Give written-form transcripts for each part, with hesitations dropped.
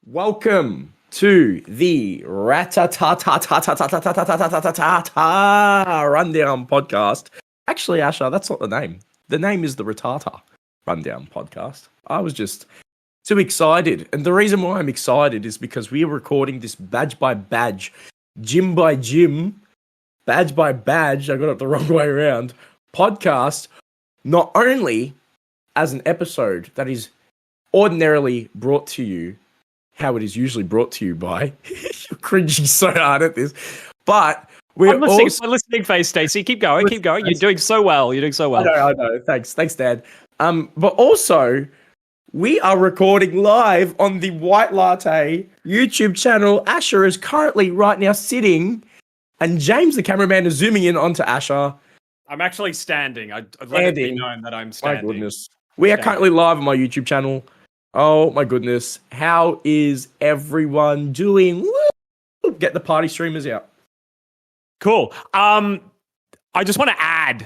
Welcome to the Rattata Rundown podcast. Actually, Asher, that's not the name. The name is the Rattata Rundown podcast. I was just too excited. And the reason why I'm excited is because we are recording this badge by badge, gym by gym, badge by badge. I got it the wrong way around. Podcast, not only as an episode that is ordinarily brought to you how it is usually brought to you by. You're cringing so hard at this. But we're listening face, Stacey. Keep going. You're doing so well. I know. Thanks, Dad. But also, we are recording live on the White Latte YouTube channel. Asher is currently right now sitting, and James, the cameraman, is zooming in onto Asher. I'm actually standing. I'd let it be known that I'm standing. My goodness. We are currently live on my YouTube channel. Oh my goodness. How is everyone doing? Woo! Get the party streamers out. Cool. I just want to add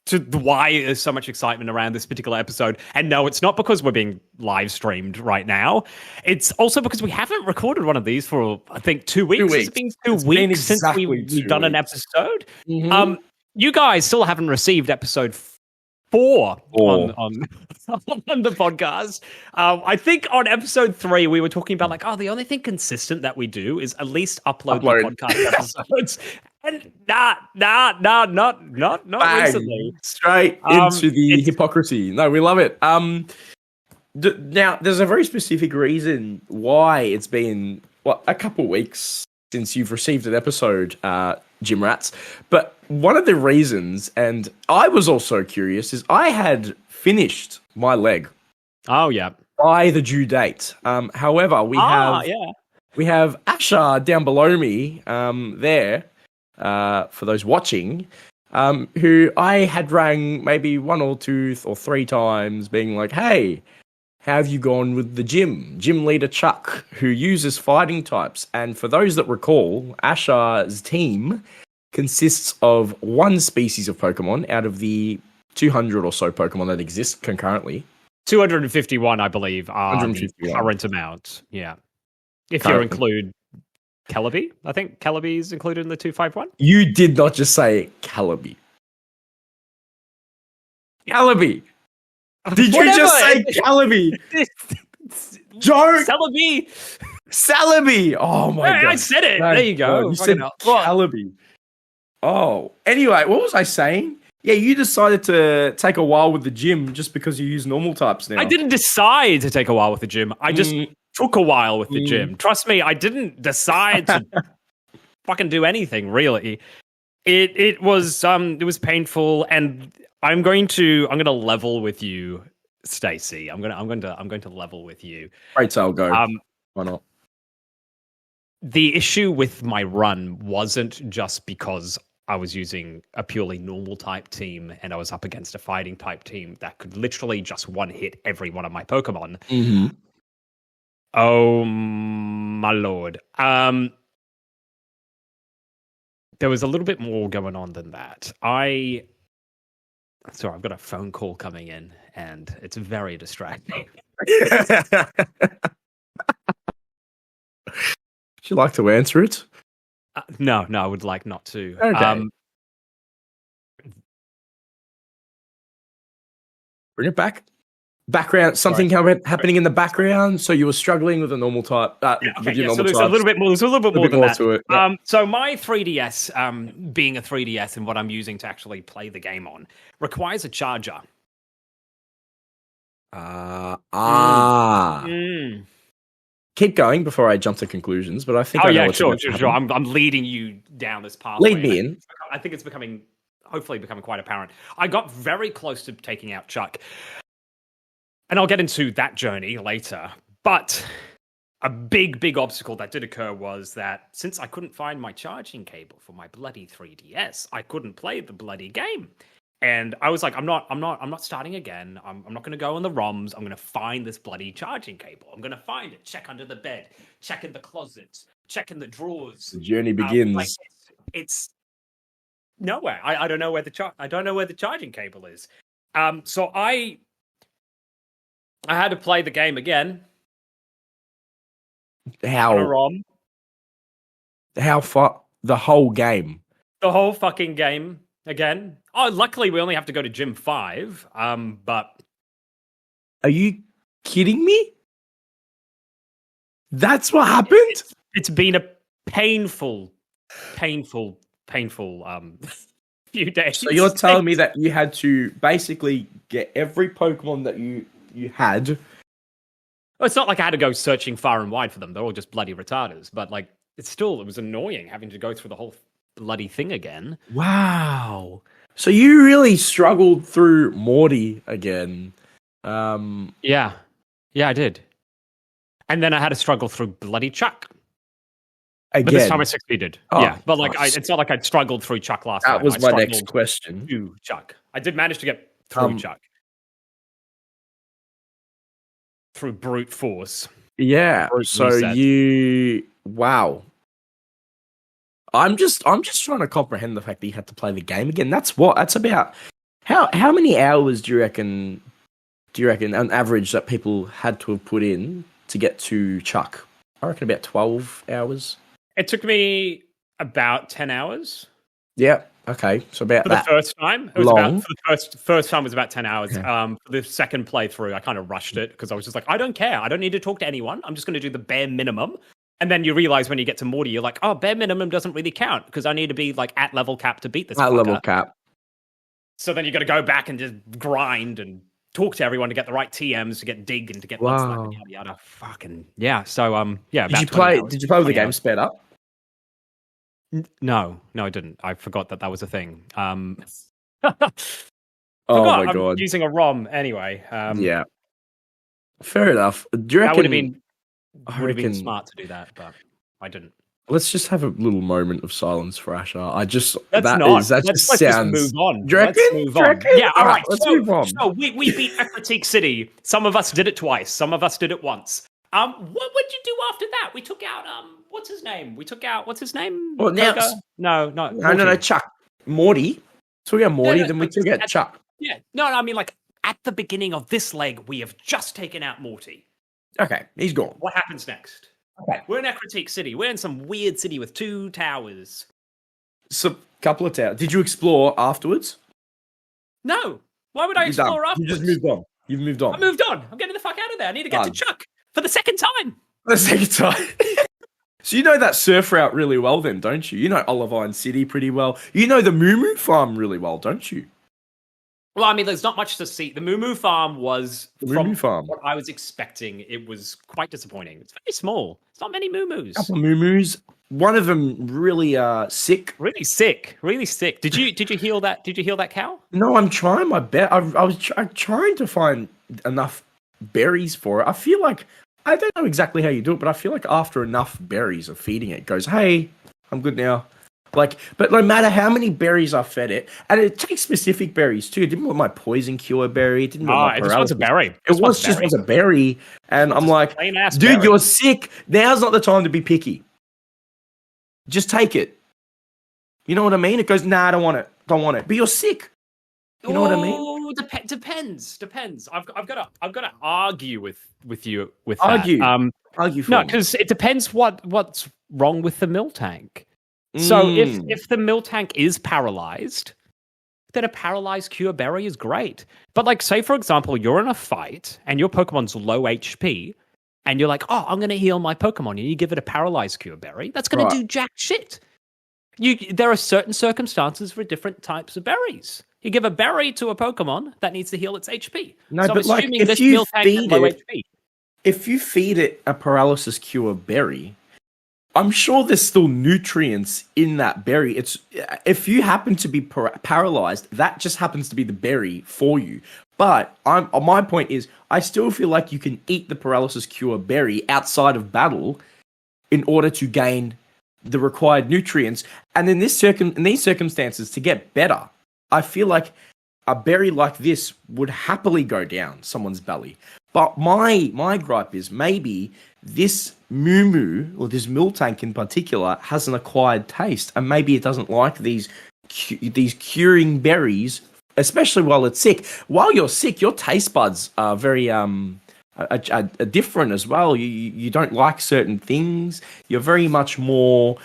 to why there's so much excitement around this particular episode. And no, it's not because we're being live streamed right now. It's also because we haven't recorded one of these for, I think, 2 weeks. It's been two weeks since we've done an episode. Mm-hmm. You guys still haven't received episode 4 on the podcast. I think on episode 3 we were talking about the only thing consistent that we do is at least upload. The podcast episodes. And not recently. Straight into the hypocrisy. No, we love it. Now there's a very specific reason why it's been a couple weeks since you've received an episode, Jim Rats. But one of the reasons, and I was also curious, is I had finished my leg. Oh yeah. By the due date. However, we have Asher down below me, there, for those watching, who I had rang maybe 1 or 2 or 3 times, being like, "Hey, how have you gone with the gym leader Chuck, who uses fighting types?" And for those that recall, Asher's team consists of 1 species of Pokemon out of the 200 or so Pokemon that exist concurrently. 251, I believe, are the current amount. Yeah. If you include Celebi. I think Celebi is included in the 251. You did not just say Celebi. Celebi! Did you just say Celebi? Joke! Celebi! Oh my god. I said it. There you go. You said Celebi. Oh. Anyway, what was I saying? Yeah, you decided to take a while with the gym just because you use normal types now. I didn't decide to take a while with the gym. I just took a while with the gym. Trust me, I didn't decide to fucking do anything, really. It was painful, and I'm going to level with you, Stacey. I'm going to level with you. Right, so I'll go. Why not? The issue with my run wasn't just because I was using a purely normal type team and I was up against a fighting type team that could literally just one-hit every one of my Pokemon. Mm-hmm. Oh, my lord. There was a little bit more going on than that. Sorry, I've got a phone call coming in and it's very distracting. Would you like to answer it? No, I would like not to. Okay. Bring it back. Background, something happening in the background. So you were struggling with a normal type. With your normal so there's a little bit more. There's a little bit more than that. To it. Yeah. So my 3DS, being a 3DS and what I'm using to actually play the game on, requires a charger. Keep going before I jump to conclusions, but I think sure. I'm leading you down this path. Lead me in. I think it's hopefully becoming quite apparent. I got very close to taking out Chuck, and I'll get into that journey later. But a big obstacle that did occur was that since I couldn't find my charging cable for my bloody 3DS, I couldn't play the bloody game. And I was like, I'm not starting again. I'm not going to go on the ROMs. I'm going to find this bloody charging cable. I'm going to find it. Check under the bed. Check in the closets. Check in the drawers. The journey begins. It's nowhere. I don't know where the charging cable is. So I had to play the game again, on a How ROM. far the whole game? The whole fucking game again. Oh, luckily we only have to go to gym 5. But Are you kidding me? That's what happened? it's been a painful, painful, painful few days. So you're telling me that you had to basically get every Pokemon that you had. Well, it's not like I had to go searching far and wide for them. They're all just bloody Rattatas. But like, it was annoying having to go through the whole bloody thing again. Wow. So you really struggled through Morty again. Yeah, I did. And then I had to struggle through bloody Chuck. Again. But this time I succeeded. Oh, yeah, but like, it's not like I struggled through Chuck last time. That was I my next struggled question. through Chuck. I did manage to get through Chuck. Through brute force. Yeah. Brute so reset. wow. I'm just trying to comprehend the fact that you had to play the game again. That's about how many hours do you reckon on average that people had to have put in to get to Chuck? I reckon about 12 hours. It took me about 10 hours. Yeah. Okay. So about for that. The first time, it was long. about for the first time was about 10 hours. For the second playthrough, I kind of rushed it because I was just like, I don't care. I don't need to talk to anyone. I'm just going to do the bare minimum. And then you realize when you get to Morty, you're like, oh, bare minimum doesn't really count because I need to be like at level cap to beat this. At level cap. So then you got to go back and just grind and talk to everyone to get the right TMs to get dig and to get bloodslap and yada yada. Fucking yeah. So yeah. Did you play with the game sped up? No, I didn't. I forgot that was a thing. Oh my god! I'm using a ROM anyway. Yeah, fair enough. Do you reckon that would have been smart to do that, but I didn't. Let's just have a little moment of silence for Asher. Let's just move on. Do you reckon? Move on. Yeah, all right. Let's move on. So we beat Critique City. Some of us did it twice. Some of us did it once. What did you do after that? We took out what's his name? What's his name? Well, now no, Chuck. Morty. Took out Morty, then we took out Chuck. Yeah. No, I mean like at the beginning of this leg, we have just taken out Morty. Okay, he's gone. What happens next? Okay. We're in Critique City. We're in some weird city with 2 towers. So, couple of towers. Did you explore afterwards? No. Why would I explore afterwards? You just moved on. You've moved on. I moved on. I'm getting the fuck out of there. I need to get to Chuck for the second time. So you know that surf route really well then, don't you? You know Olivine City pretty well. You know the Moo Moo Farm really well, don't you? Well, I mean, there's not much to see. The Moo Moo Farm was, what I was expecting, it was quite disappointing. It's very small. It's not many Moo Moos. Couple of Moo Moos. One of them really sick. Really sick. Really sick. Did you heal that? Did you heal that cow? No, I'm trying my best. I'm trying to find enough berries for it. I feel like I don't know exactly how you do it, but I feel like after enough berries of feeding it goes, hey, I'm good now. Like, but no matter how many berries I fed it, and it takes specific berries too. It didn't want my poison cure berry. It didn't want my it just wants a berry. It was a berry, and I'm like, dude, you're sick. Now's not the time to be picky. Just take it. You know what I mean? It goes, nah, I don't want it. Don't want it. But you're sick. You know what I mean? Depends. I've got to argue with you with argue. that. Argue for no, because it depends what's wrong with the mill tank. So if the mill tank is paralyzed, then a paralyzed cure berry is great. But like, say for example, you're in a fight and your Pokemon's low HP, and you're like, oh, I'm going to heal my Pokemon, and you give it a paralyzed cure berry. That's going to do jack shit. There are certain circumstances for different types of berries. You give a berry to a Pokemon that needs to heal its HP. No, so but I'm assuming this mill tank has low HP. If you feed it a paralysis cure berry, I'm sure there's still nutrients in that berry. It's if you happen to be paralyzed, that just happens to be the berry for you. But my point is, I still feel like you can eat the paralysis cure berry outside of battle in order to gain the required nutrients. And in these circumstances, to get better, I feel like a berry like this would happily go down someone's belly. But my gripe is maybe this Moo Moo, or this Miltank in particular, has an acquired taste, and maybe it doesn't like these curing berries, especially while it's sick. While you're sick, your taste buds are very are different as well. You don't like certain things. You're very much more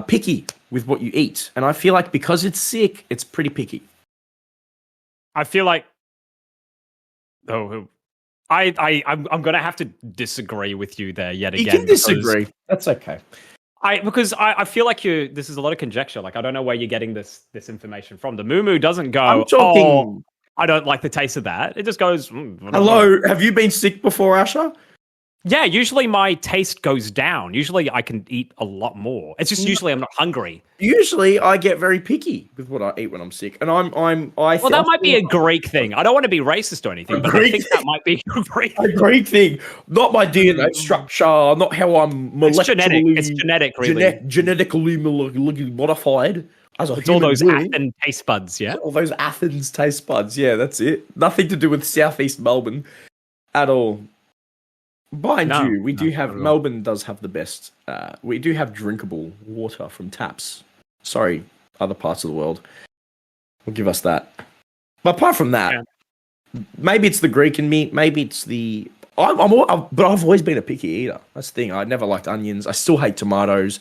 picky with what you eat, and I feel like because it's sick, it's pretty picky. I feel like I'm gonna have to disagree with you there yet again. You can disagree. That's okay. Because I feel like this is a lot of conjecture. Like I don't know where you're getting this information from. The moo doesn't go. I'm talking. Oh, I don't like the taste of that. It just goes. Hello, have you been sick before, Asher? Yeah, usually my taste goes down. Usually I can eat a lot more. It's just usually I'm not hungry. Usually I get very picky with what I eat when I'm sick, and Well, that might be a Greek thing. I don't want to be racist or anything, but I think that might be a Greek thing. Not my DNA structure, not how I'm molecularly. It's genetic, really. Genetically modified. It's all those Athens taste buds, yeah? All those Athens taste buds, yeah, that's it. Nothing to do with Southeast Melbourne at all. Mind you, we do have, Melbourne does have the best, we do have drinkable water from taps. Sorry, other parts of the world will give us that. But apart from that, maybe it's the Greek in me, maybe it's the... but I've always been a picky eater. That's the thing. I never liked onions. I still hate tomatoes.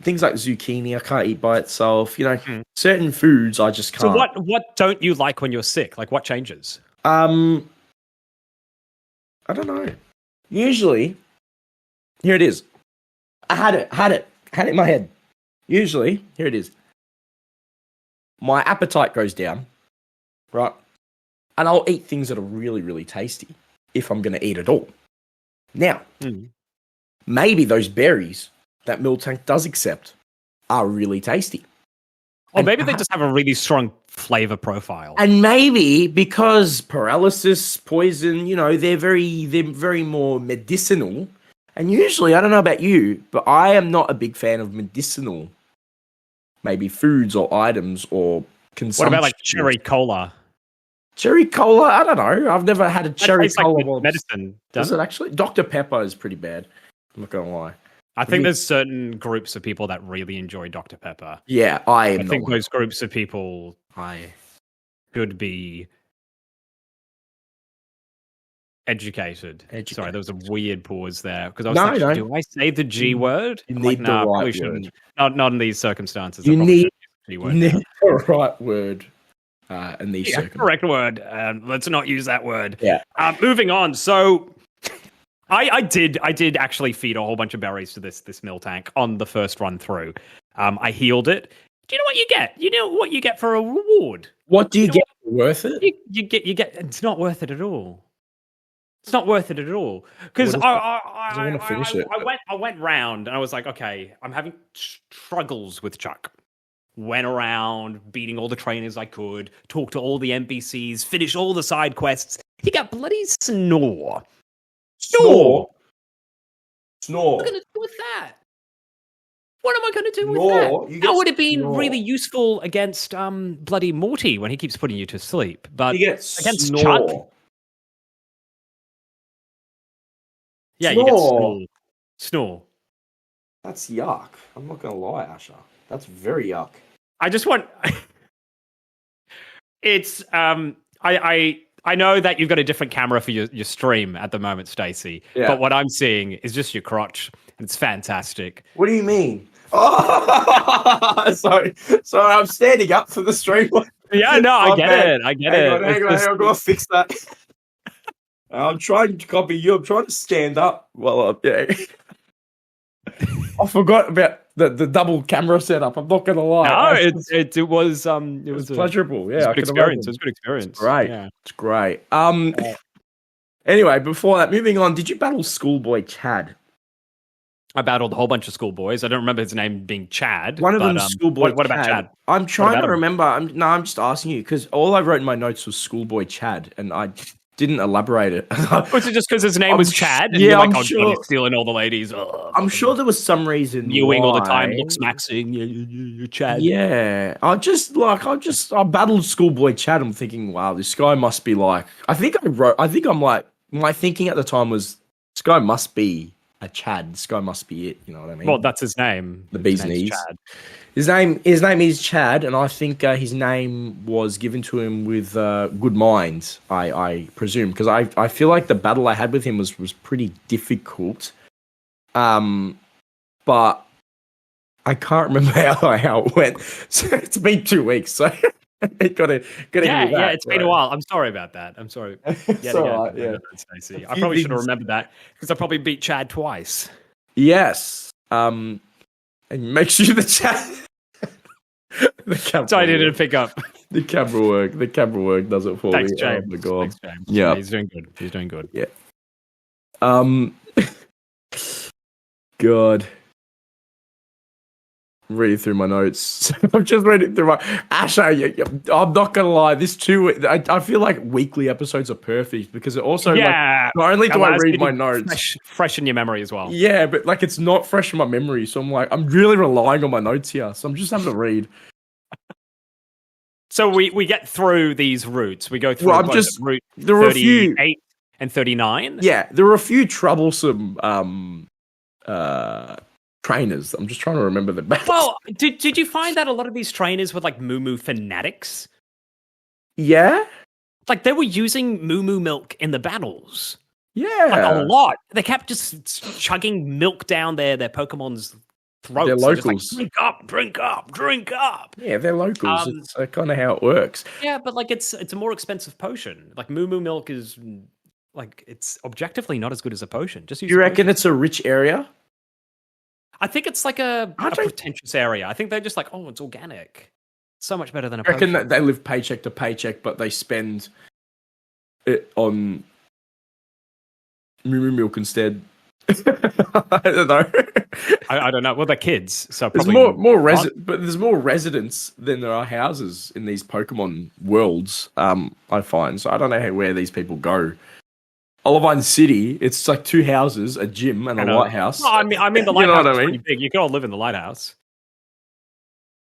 Things like zucchini, I can't eat by itself. You know, certain foods I just can't. So what don't you like when you're sick? Like what changes? I don't know. Usually, here it is. I had it in my head. Usually, here it is. My appetite goes down, right? And I'll eat things that are really, really tasty if I'm going to eat at all. Now, maybe those berries that Miltank does accept are really tasty. Or maybe they just have a really strong flavor profile. And maybe because paralysis, poison, you know, they're very more medicinal. And usually, I don't know about you, but I am not a big fan of medicinal, maybe foods or items or consumption. What about like cherry cola? Cherry cola? I don't know. I've never had a cherry cola. Like medicine. Does it actually? Dr. Pepper is pretty bad. I'm not going to lie. I think there's certain groups of people that really enjoy Dr. Pepper. Yeah, I think those groups of people should be educated. Sorry, there was a weird pause there because I was do I say the G word? You need the right word. Not in these circumstances. You need the right word in these circumstances. Correct word. Let's not use that word. Yeah. Moving on. So I did actually feed a whole bunch of berries to this Miltank on the first run through. I healed it. Do you know what you get? You know what you get for a reward? What do you get? Worth it? You get. It's not worth it at all. It's not worth it at all because I went round and I was like, okay, I'm having struggles with Chuck. Went around beating all the trainers I could, talked to all the NPCs, finished all the side quests. He got bloody snore. Snore. What am I going to do with that? What am I going to do with that? That would have been really useful against bloody Morty when he keeps putting you to sleep. But against Chuck, yeah, you get snore. That's yuck. I'm not going to lie, Asher. That's very yuck. I just want. It's I know that you've got a different camera for your stream at the moment, Stacey. Yeah. But what I'm seeing is just your crotch, and it's fantastic. What do you mean? Oh, sorry, I'm standing up for the stream. Yeah, no, I get it. Hang on, I've got to fix that. I'm trying to copy you. I'm trying to stand up. Well, yeah. I forgot about the double camera setup. I'm not going to lie. No, it was pleasurable. Yeah, it was a good experience. It was a good experience. Great. Yeah. It's great. Anyway, before that, moving on. Did you battle Schoolboy Chad? I battled a whole bunch of schoolboys. I don't remember his name being Chad. One of them's Schoolboy. What about Chad? I'm trying to remember. I'm just asking you because all I wrote in my notes was Schoolboy Chad, and I didn't elaborate it. Was it just because his name was Chad? And yeah, I'm like, sure. He's stealing all the ladies. I'm sure there was some reason. Mewing all the time, looks maxing. You're Chad. Yeah, I battled Schoolboy Chad. I'm thinking, wow, this guy must be like. My thinking at the time was this guy must be a Chad. This guy must be it. You know what I mean? Well, that's his name. The bee's His name's knees. Chad. His name is Chad, and I think his name was given to him with good mind. I presume, because I feel like the battle I had with him was pretty difficult. But I can't remember how it went. So it's been 2 weeks, so gotta Yeah, it's been a while. I'm sorry about that. I'm sorry. It's all right, yeah. Stacey. I probably should have remembered that because I probably beat Chad twice. Yes. And make sure the chat. So I didn't pick up. The camera work does it for Thanks, me. James. Oh my god. Thanks, James. Yeah, he's doing good. Yeah. God. I'm reading through my notes. I'm just reading through my Asher. I'm not gonna lie. This too. I feel like weekly episodes are perfect because it also like, not only do I read my notes, fresh in your memory as well. Yeah, but like it's not fresh in my memory, so I'm really relying on my notes here. So I'm just having to read. So we get through these routes. We go through route there are 38 and 39. Yeah, there are a few troublesome trainers. I'm just trying to remember the best. Well, did you find that a lot of these trainers were like moo fanatics? Yeah? Like they were using moo milk in the battles. Yeah. Like a lot. They kept just chugging milk down their Pokemon's throats. They're locals. Like, drink up. Yeah, they're locals. It's kind of how it works. Yeah, but like it's a more expensive potion. Like moo milk is like it's objectively not as good as a potion. Just use you reckon it's a rich area? I think it's like a pretentious area. I think they're just like, oh, it's organic. It's so much better than a potion. I reckon potion. that they live paycheck to paycheck, but they spend it on moo milk instead. I don't know. I don't know. Well, they're kids, so there's probably but there's more residents than there are houses in these Pokemon worlds. I find so. I don't know where these people go. Olivine City, it's like 2 houses, a gym, and a lighthouse. Well, I mean the lighthouse is pretty big. You can all live in the lighthouse.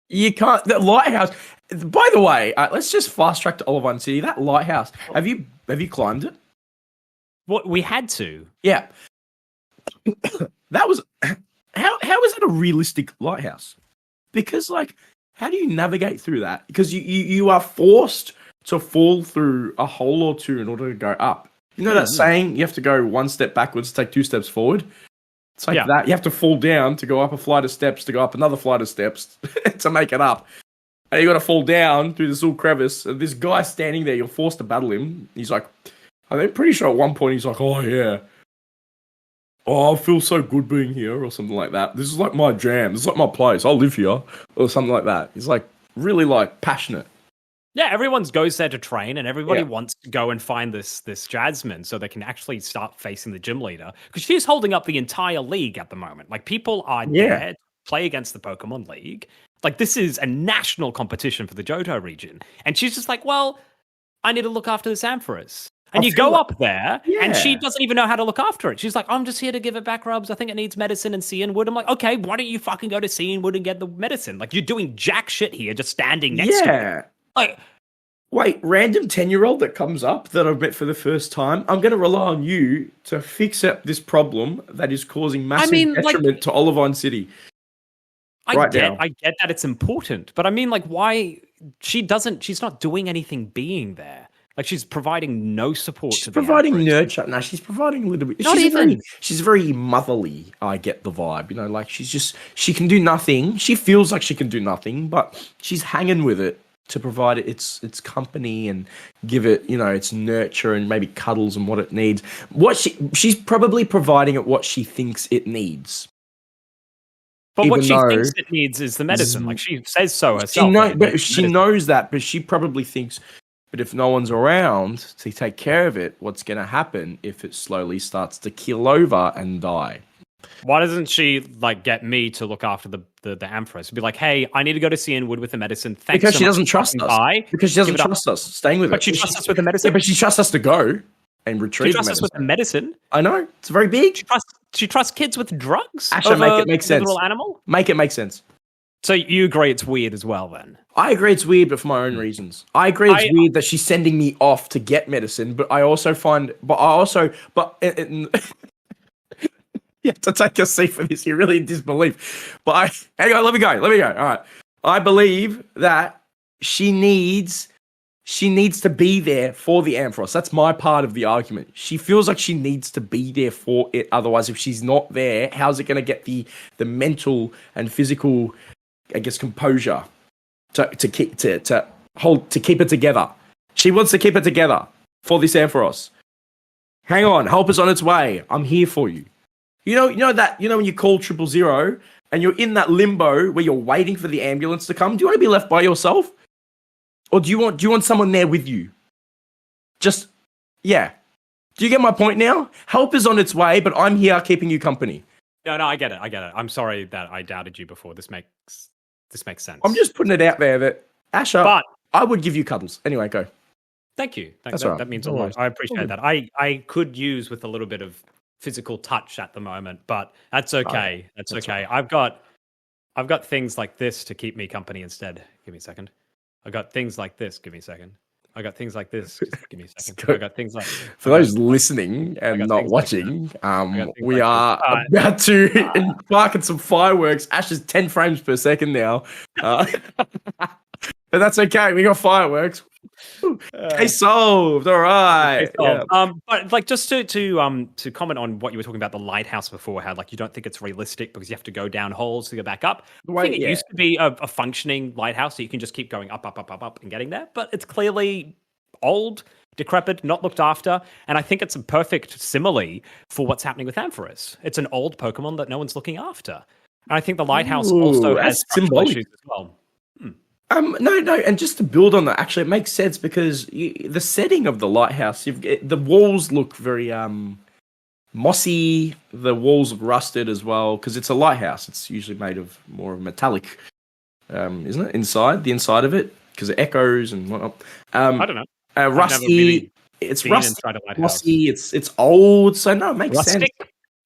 You can't. The lighthouse. By the way, let's just fast track to Olivine City. That lighthouse. Have you climbed it? What we had to. Yeah. That was how is it a realistic lighthouse? Because like, how do you navigate through that? Because you are forced to fall through a hole or two in order to go up. You know that saying, you have to go 1 step backwards, take 2 steps forward? It's like that. You have to fall down to go up a flight of steps, to go up another flight of steps to make it up. And you got to fall down through this little crevice. And this guy standing there, you're forced to battle him. He's like, I'm pretty sure at one point he's like, oh yeah. Oh, I feel so good being here or something like that. This is like my jam. This is like my place. I live here or something like that. He's like really like passionate. Yeah, everyone goes there to train, and everybody wants to go and find this Jasmine so they can actually start facing the gym leader because she's holding up the entire league at the moment. Like people are there to play against the Pokemon League. Like this is a national competition for the Johto region, and she's just like, well, I need to look after this Ampharos. And you go up there, and she doesn't even know how to look after it. She's like, I'm just here to give it back rubs. I think it needs medicine in Cianwood. I'm like, okay, why don't you fucking go to Cianwood and get the medicine? Like, you're doing jack shit here, just standing next to it. Like, wait, random 10-year-old that comes up that I've met for the first time, I'm going to rely on you to fix up this problem that is causing massive detriment to Olivine City. I get that it's important, but I mean, like, why she's not doing anything being there. Like, she's providing no support. She's providing nurture. No, she's providing a little bit. She's very motherly. I get the vibe. You know, like she can do nothing. She feels like she can do nothing, but she's hanging with it to provide it its company and give it, you know, its nurture and maybe cuddles and what it needs. She's probably providing it what she thinks it needs. But what she thinks it needs is the medicine. Like she says so herself. She knows that, but she probably thinks, but if no one's around to take care of it, what's going to happen if it slowly starts to keel over and die? Why doesn't she like get me to look after the Ampharos? Be like, hey, I need to go to Cianwood with the medicine. Thanks because so she much doesn't trust us. Because she doesn't trust us staying with it. But she trusts us with the medicine. Yeah, but she trusts us to go and retrieve the medicine. She trusts us with the medicine. I know. It's very big. She trusts kids with drugs. Asher, make it make sense. Little animal. Make it make sense. So you agree it's weird as well, then? I agree it's weird, but for my own reasons. I agree it's weird that she's sending me off to get medicine, but I also find, you You have to take a seat for this. You're really in disbelief. But hang on, let me go. All right. I believe that she needs to be there for the Ampharos. That's my part of the argument. She feels like she needs to be there for it. Otherwise, if she's not there, how's it going to get the mental and physical, I guess, composure to keep it together? She wants to keep it together for this Ampharos. Hang on, help is on its way. I'm here for you. You know when you call 000 and you're in that limbo where you're waiting for the ambulance to come. Do you want to be left by yourself? Or do you want someone there with you? Yeah. Do you get my point now? Help is on its way, but I'm here keeping you company. No, I get it. I'm sorry that I doubted you before. This makes sense. I'm just putting it out there that Asher, but I would give you cuddles. Anyway, go. Thank you. That's right. That means a lot. I appreciate that. I could use with a little bit of physical touch at the moment, but that's okay. That's okay. Right. I've got things like this to keep me company instead. Give me a second. I got things like this. Give me a second. I got things like this. Just give me a second. I got things like... For those listening and not watching, we are about to embark on some fireworks. Ash is 10 frames per second now. But that's okay. We got fireworks. Case solved. All right. Yeah. But like just to comment on what you were talking about the lighthouse before, how like you don't think it's realistic because you have to go down holes to go back up. I think it used to be a functioning lighthouse, so you can just keep going up and getting there. But it's clearly old, decrepit, not looked after, and I think it's a perfect simile for what's happening with Ampharos. It's an old Pokemon that no one's looking after, and I think the lighthouse also has structural issues as well. No, and just to build on that, actually, it makes sense because the setting of the lighthouse, the walls look very mossy. The walls look rusted as well because it's a lighthouse. It's usually made of more metallic, isn't it? The inside of it, because it echoes and whatnot. I don't know. Rusty. Really it's rusty. Mossy. It's old. So no, it makes sense.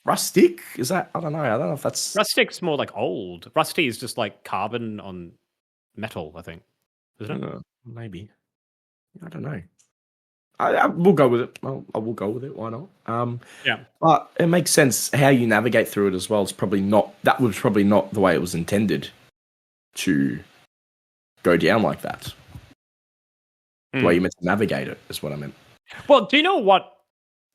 Rustic? Is that? I don't know if that's... Rustic's more like old. Rusty is just like carbon on metal, I think. Isn't it? Maybe. I don't know. I will go with it. I will go with it. Why not? Yeah. But it makes sense how you navigate through it as well. That was probably not the way it was intended to go down like that. The way you meant to navigate it is what I meant. Well, do you know what?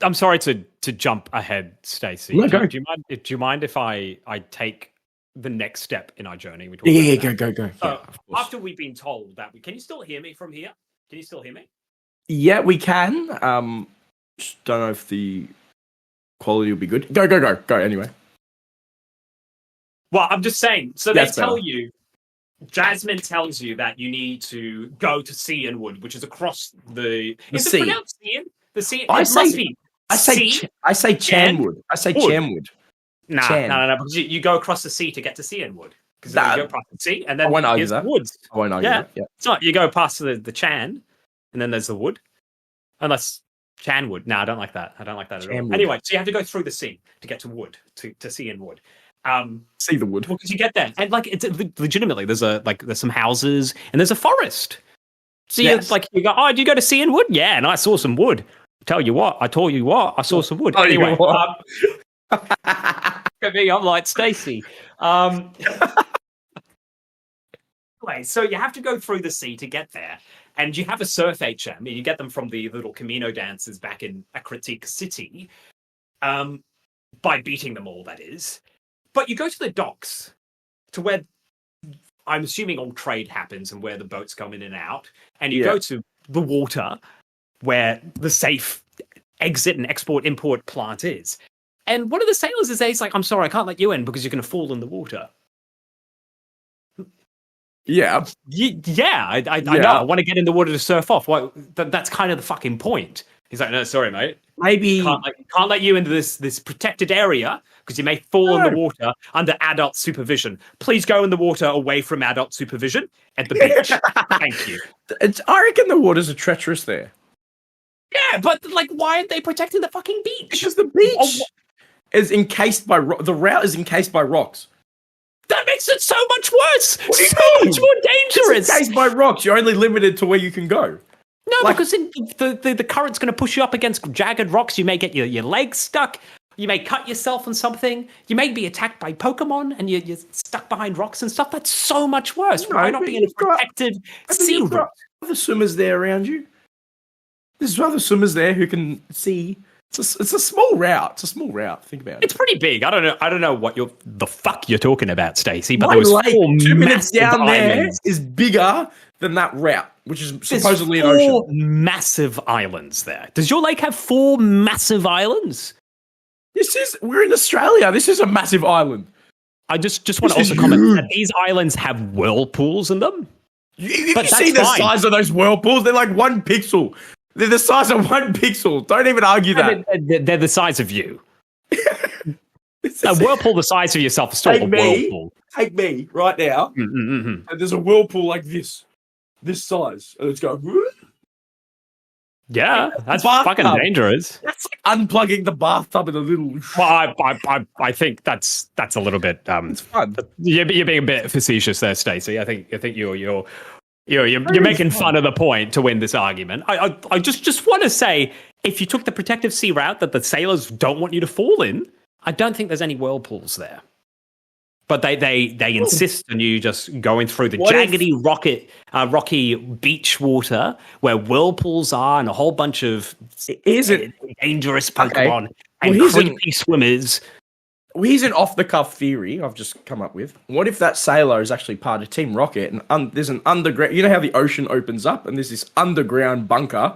I'm sorry to jump ahead, Stacey. No, go. Do you mind if I take the next step in our journey? Go. So after we've been told that, can you still hear me from here? Can you still hear me? Yeah, we can. Just don't know if the quality will be good. Go anyway. Well, I'm just saying. So they tell you, Jasmine tells you that you need to go to Cianwood, which is across the... Is it pronounced Cian? The Cian? I say Cianwood. I say Cianwood. No. Because you go across the sea to get to Cianwood. Because you go past the sea, and then there's the woods. I won't argue that. Yeah. It's not. You go past the Chan, and then there's the wood. Unless Cianwood. No, I don't like that. at all. Anyway, so you have to go through the sea to get to wood, to Cianwood. See the wood. Well, because you get there, and like it's legitimately there's some houses and there's a forest. So you go, oh, did you go to Cianwood? Yeah, and I saw some wood. I told you what, I saw some wood. Anyway, look at me, I'm like Stacey. Anyway, so you have to go through the sea to get there, and you have a surf HM. You get them from the little Camino dancers back in Akratik City, by beating them all, that is. But you go to the docks, to where I'm assuming all trade happens and where the boats come in and out, and you go to the water where the safe exit and export-import plant is. And one of the sailors is like, I'm sorry, I can't let you in because you're going to fall in the water. Yeah. I know. I want to get in the water to surf off. Well, that's kind of the fucking point. He's like, no, sorry, mate. Maybe can't let you into this protected area because you may fall in the water under adult supervision. Please go in the water away from adult supervision at the beach. Thank you. I reckon the waters are treacherous there. Yeah, but like, why aren't they protecting the fucking beach? Because the beach is encased by the route is encased by rocks. That makes it so much worse. So much more dangerous. It's encased by rocks. You're only limited to where you can go. No, because the current's going to push you up against jagged rocks. You may get your legs stuck. You may cut yourself on something. You may be attacked by Pokemon and you're stuck behind rocks and stuff. That's so much worse. Why not be in a protected sea route? Other swimmers there around you. There's other swimmers there who can see. It's a small route. It's a small route. Think about it. It's pretty big. I don't know what the fuck you're talking about, Stacey. But My there was lake, 4 2 minutes down islands. there is bigger than that route, which is supposedly There's an 4 ocean. massive islands there. Does your lake have 4 massive islands? We're in Australia. This is a massive island. I just want to also comment that these islands have whirlpools in them. You see the size of those whirlpools? They're like 1 pixel. They're the size of 1 pixel. Don't even argue that. They're the size of you. A whirlpool the size of yourself is still a whirlpool. Take me right now. And there's a whirlpool like this size. And it's going... Yeah, that's fucking dangerous. That's like unplugging the bathtub in a little... Well, I think that's a little bit... it's fun. You're being a bit facetious there, Stacey. I think you're making fun of the point to win this argument. I just want to say, if you took the protective sea route that the sailors don't want you to fall in, I don't think there's any whirlpools there. But they insist on you just going through the rocky beach water where whirlpools are and a whole bunch of dangerous Pokemon and creepy swimmers. Well, here's an off-the-cuff theory I've just come up with. What if that sailor is actually part of Team Rocket and there's an underground... You know how the ocean opens up and there's this underground bunker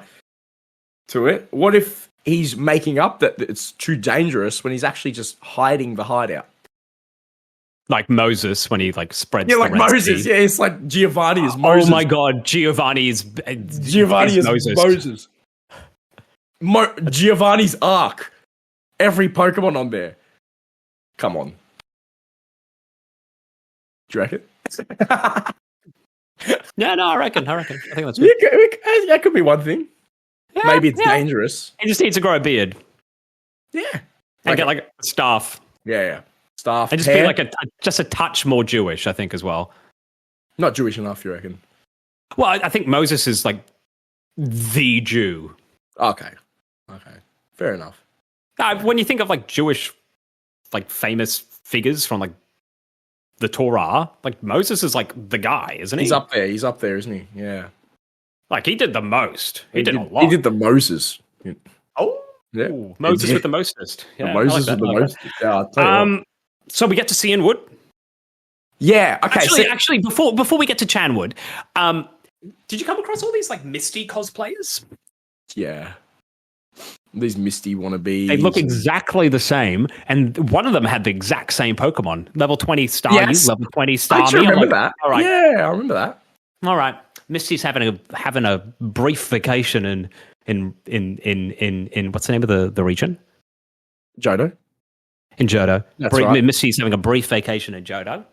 to it? What if he's making up that it's too dangerous when he's actually just hiding the hideout? Like Moses when he spreads the like Red Moses. Sea. Yeah, it's like Giovanni is Moses. Oh my God, Giovanni is Moses. Giovanni's Ark. Every Pokemon on there. Come on. Do you reckon? Yeah, no, I reckon. I think that's good. That could be one thing. Yeah, maybe it's dangerous. He just needs to grow a beard. Yeah. And get a staff. Yeah. Staff. And just be just a touch more Jewish, I think, as well. Not Jewish enough, you reckon? Well, I think Moses is the Jew. Okay. Fair enough. When you think of Jewish famous figures from the Torah, Moses is the guy, isn't he? He's up there, isn't he? Yeah. He did the most. He did a lot. He did the Moses. Oh. Yeah. Ooh, Moses with the mostest. Yeah, the Moses with the mostest. Yeah, I'll tell you what. So we get to Cianwood. Yeah. Okay. Actually, before we get to Cianwood, did you come across all these Misty cosplayers? Yeah. These Misty wannabes. They look exactly the same, and one of them had the exact same Pokemon. Level 20 Starmie, level 20 Starmie. I actually remember that. All right. Yeah, I remember that. All right. Misty's having a brief vacation in what's the name of the region? Johto. In Johto. That's right. Misty's having a brief vacation in Johto.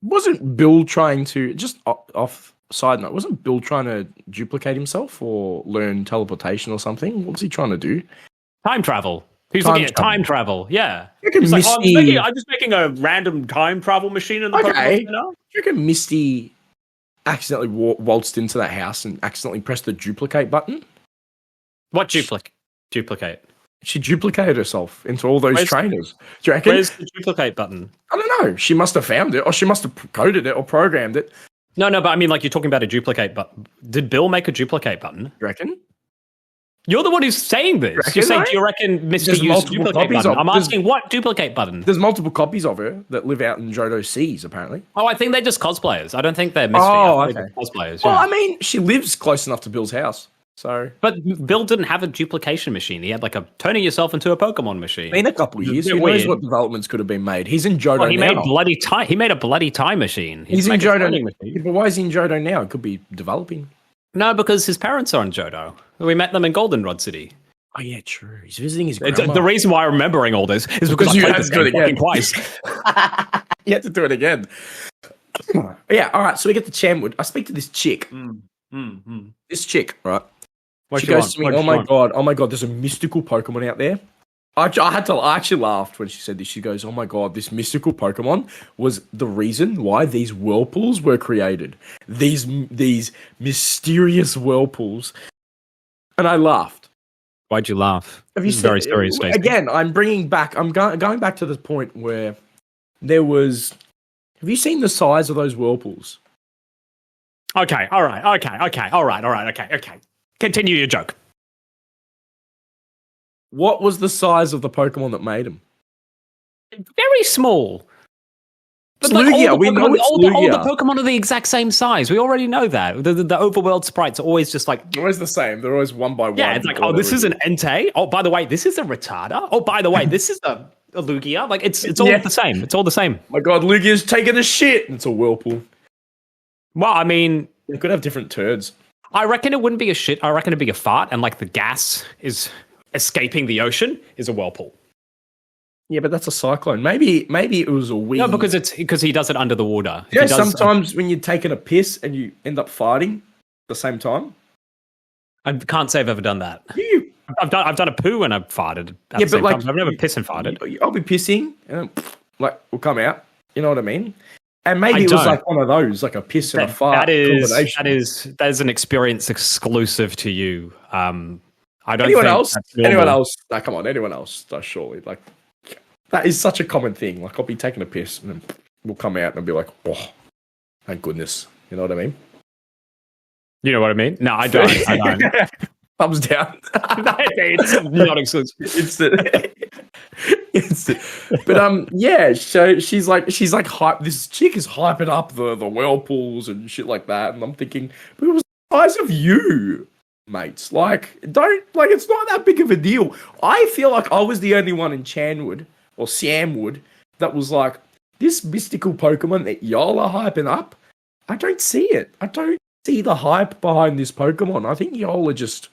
Wasn't Bill trying to, just off side note, wasn't Bill trying to duplicate himself or learn teleportation or something? What was he trying to do? Time travel. He's looking at time travel. Yeah. He's I'm just making a random time travel machine in the Pokemon Center. Do you reckon Misty accidentally waltzed into that house and accidentally pressed the duplicate button? What duplicate? She duplicated herself into all those trainers. Do you reckon? Where's the duplicate button? I don't know. She must have found it, or she must have coded it or programmed it. No, but I mean, you're talking about a duplicate button. Did Bill make a duplicate button? You reckon? You're the one who's saying this. You're saying, do you reckon Misty used a duplicate button? I'm asking, what duplicate button? There's multiple copies of her that live out in Johto Seas, apparently. Oh, I think they're just cosplayers. I don't think they're Misty. Oh, okay. Cosplayers. Well, I mean, she lives close enough to Bill's house. So, but Bill didn't have a duplication machine. He had a turning yourself into a Pokemon machine. In a couple of years, who knows what developments could have been made? He's in Johto now. He made a bloody time machine. He's in Johto. But why is he in Johto now? It could be developing. No, because his parents are in Johto. We met them in Goldenrod City. Oh yeah, true. He's visiting his grandma. The reason why I'm remembering all this is because I played this game fucking twice. You had to do it again. Yeah. All right. So we get to Cianwood. I speak to this chick. This chick, right? She goes to me, oh my god, there's a mystical Pokemon out there. I actually laughed when she said this. She goes, oh my god, this mystical Pokemon was the reason why these whirlpools were created. These mysterious whirlpools. And I laughed. Why'd you laugh? Have you This is very seen, serious, Stacey. again, I'm bringing back, going back to the point where there was, have you seen the size of those whirlpools? Okay, all right, okay. Continue your joke. What was the size of the Pokemon that made them? Very small. It's Lugia. We know it's all Lugia. the Pokemon are the exact same size. We already know that. The overworld sprites are always just like... They're always the same. They're always one by one. Yeah, it's like, oh, this is an Entei. Oh, by the way, this is a Rattata. Oh, by the way, this is a Lugia. Like, it's all the same. It's all the same. My God, Lugia's taking a shit. It's a whirlpool. Well, I mean... They could have different turds. I reckon it wouldn't be a shit. I reckon it'd be a fart, and like the gas is escaping the ocean is a whirlpool. Yeah, but that's a cyclone. Maybe it was a wind. No, because he does it under the water. Yeah, sometimes when you're taking a piss and you end up farting at the same time. I can't say I've ever done that. You. I've done a poo and I've farted. At the same time. I've never pissed and farted. I'll be pissing and like will come out. You know what I mean? And maybe it was like one of those, like a piss and a fart combination. That is an experience exclusive to you. I don't. Anyone else? Anyone else? No, come on. Anyone else? Surely, like that is such a common thing. Like I'll be taking a piss and then we'll come out and I'll be like, oh, thank goodness. You know what I mean? You know what I mean? No, I don't. I don't. Thumbs down. It's not exclusive. But yeah, so she's like hype. This chick is hyping up the whirlpools and shit like that, and I'm thinking, but it was the size of you, mates. Like, it's not that big of a deal. I feel like I was the only one in Cianwood or Cianwood that was like, this mystical Pokemon that y'all are hyping up. I don't see it. I don't see the hype behind this Pokemon. I think y'all are just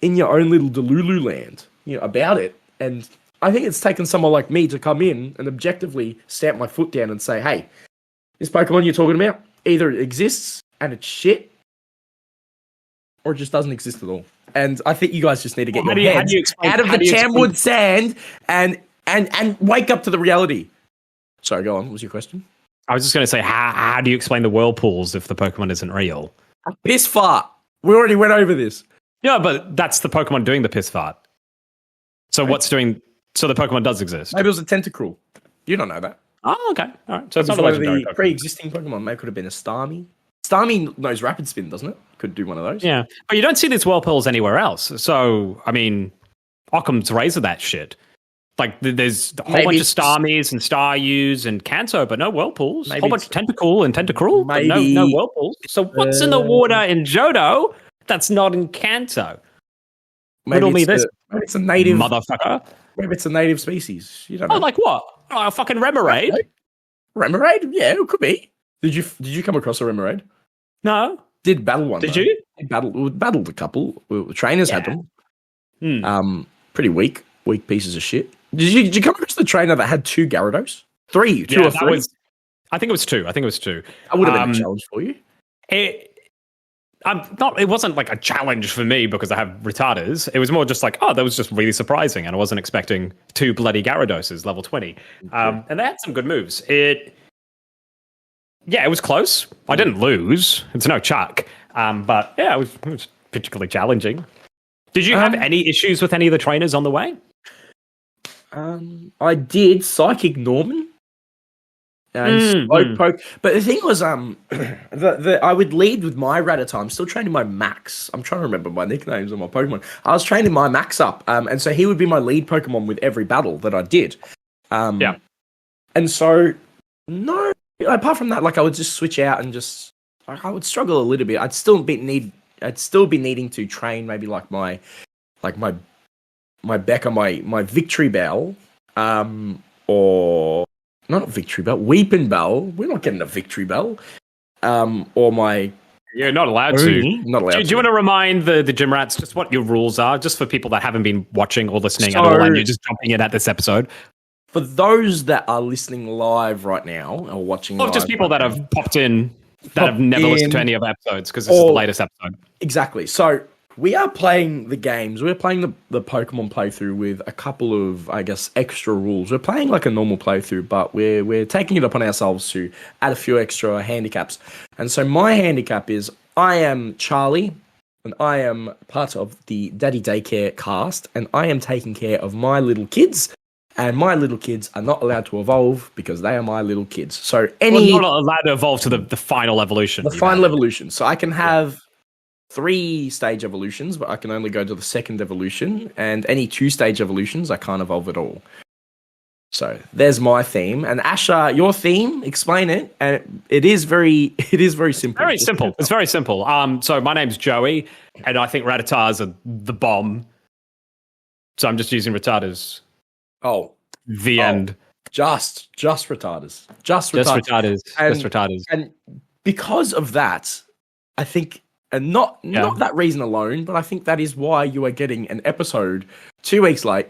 in your own little Delulu land, about it. And I think it's taken someone like me to come in and objectively stamp my foot down and say, hey, this Pokemon you're talking about, either it exists and it's shit, or it just doesn't exist at all. And I think you guys just need to get your heads out of the Cianwood sand and wake up to the reality. Sorry, go on. What was your question? I was just going to say, how do you explain the whirlpools if the Pokemon isn't real? Piss fart. We already went over this. Yeah, but that's the Pokemon doing the piss fart. So so the Pokemon does exist. Maybe it was a Tentacruel. You don't know that. Oh, okay. All right. So it's not one of the pre-existing Pokemon. Maybe it could have been a Starmie. Starmie knows Rapid Spin, doesn't it? Could do one of those. Yeah. But you don't see these whirlpools anywhere else. So, I mean, Occam's razor that shit. Like, there's a whole bunch of Starmies and Staryus and Kanto, but no whirlpools. A whole bunch of Tentacool and Tentacruel, but no whirlpools. So what's in the water in Johto that's not in Kanto? Riddle me this. Maybe it's a native... Motherfucker. Maybe it's a native species. You don't know. Oh, like what? Oh, a fucking Remoraid? Remoraid? Yeah, it could be. Did you come across a Remoraid? No. Did battle one. Did you? Battled a couple. The trainers had them. Pretty weak pieces of shit. Did you come across the trainer that had two Gyarados? Two or three? I think it was two. That would have been a challenge for you. It wasn't like a challenge for me because I have Rattatas. It was more just like, that was just really surprising, and I wasn't expecting two bloody Gyaradoses, level 20. And they had some good moves. It was close. I didn't lose. It's no chuck. But yeah, it was particularly challenging. Did you have any issues with any of the trainers on the way? I did. Psychic Norman. And Slowpoke. But the thing was, I would lead with my Rattata. I'm still training my Max. I'm trying to remember my nicknames on my Pokemon. I was training my Max up, and so he would be my lead Pokemon with every battle that I did. And so, no, apart from that, like I would just switch out and I would struggle a little bit. I'd still be needing to train maybe like my Becca, my Victory Bell, or not Victory Bell, Weeping Bell. We're not getting a Victory Bell. Or my... You're not allowed to. Do you want to remind the gym rats just what your rules are, just for people that haven't been watching or listening at all, and you're just jumping in at this episode? For those that are listening live right now, or watching live... just people that have popped in, that have never listened to any of the episodes, because this is the latest episode. Exactly. So... we are playing the games. We're playing the Pokemon playthrough with a couple of, I guess, extra rules. We're playing like a normal playthrough, but we're taking it upon ourselves to add a few extra handicaps. And so my handicap is I am Charlie, and I am part of the Daddy Daycare cast, and I am taking care of my little kids, and my little kids are not allowed to evolve because they are my little kids. So Well, not allowed to evolve to the final evolution. the final evolution. So I can have 3-stage evolutions, but I can only go to the second evolution, and any 2-stage evolutions, I can't evolve at all. So there's my theme, and Asher, your theme, explain it. And it is very simple. Very simple. It's very simple. So my name's Joey, and I think Rattata's are the bomb. So I'm just using Rattata's. The end. Just Rattatas. Just Rattatas. And because of that, I think, and not that reason alone, but I think that is why you are getting an episode 2 weeks late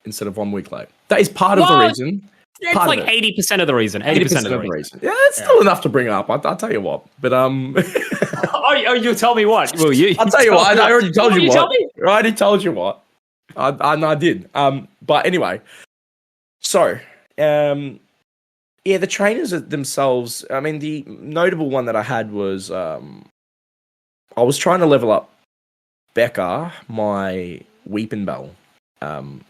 instead of 1 week late. That is part of the reason. It's like 80% of the reason. 80% of the reason. Yeah, it's still enough to bring up. I'll tell you what. But oh, you tell me what? Well, I'll tell you what. I already told you what. I already told you what. I did. But anyway, so the trainers themselves. I mean, the notable one that I had was I was trying to level up Becca, my Weeping Bell,